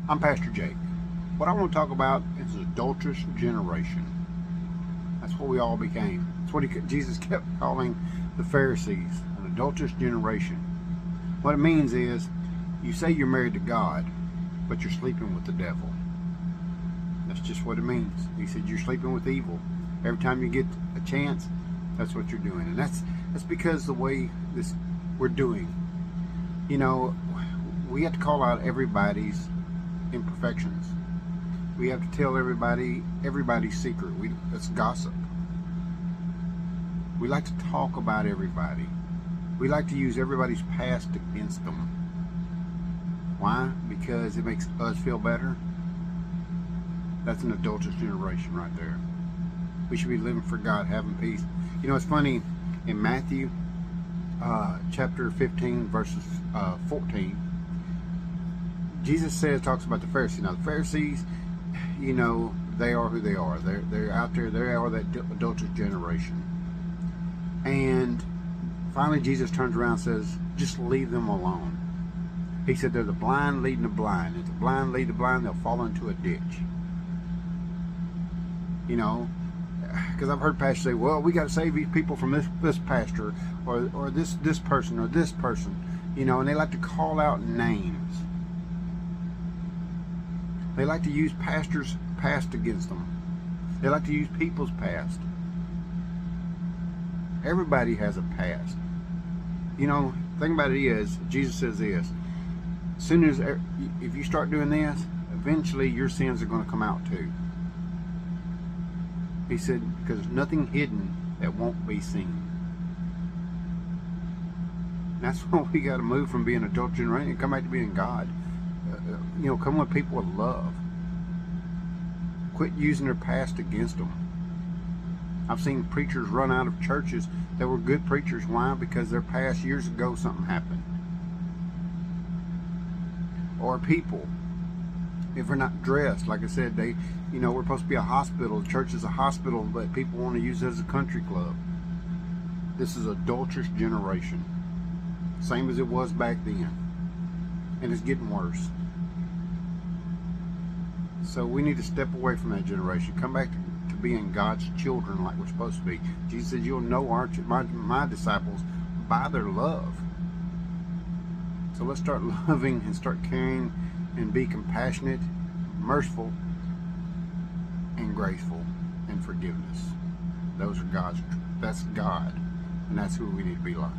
I'm Pastor Jake. What I want to talk about is the adulterous generation. That's what we all became. That's what Jesus kept calling the Pharisees, an adulterous generation. What it means is, you say you're married to God, but you're sleeping with the devil. That's just what it means. He said you're sleeping with evil. Every time you get a chance, that's what you're doing. And that's because the way we're doing. You know, we have to call out everybody's imperfections. We have to tell everybody's secret. That's gossip. We like to talk about everybody. We like to use everybody's past against them. Why? Because it makes us feel better. That's an adulterous generation right there. We should be living for God, having peace. You know, it's funny, in Matthew chapter 15 verses 14, Jesus talks about the Pharisees. Now the Pharisees, you know, they are who they are. They're out there. They are that adulterous generation. And finally Jesus turns around and says, just leave them alone. He said they're the blind leading the blind. If the blind lead the blind, they'll fall into a ditch. You know, because I've heard pastors say, well, we got to save these people from this pastor or this person or this person. You know, and they like to call out names. They like to use pastors' past against them. They like to use people's past. Everybody has a past. You know, the thing about it is, Jesus says this: as soon as, if you start doing this, eventually your sins are going to come out too. He said, because there's nothing hidden that won't be seen. And that's why we got to move from being adult generation and come back to being God. You know, come with people with love. Quit using their past against them. I've seen preachers run out of churches that were good preachers. Why? Because their past, years ago, something happened. Or people, if they're not dressed, like I said, you know, we're supposed to be a hospital. The church is a hospital, but people want to use it as a country club. This is adulterous generation. Same as it was back then. And it's getting worse. So we need to step away from that generation. Come back to being God's children like we're supposed to be. Jesus said, you'll know my disciples by their love. So let's start loving and start caring and be compassionate, merciful, and graceful, and forgiveness. Those are that's God, and that's who we need to be like.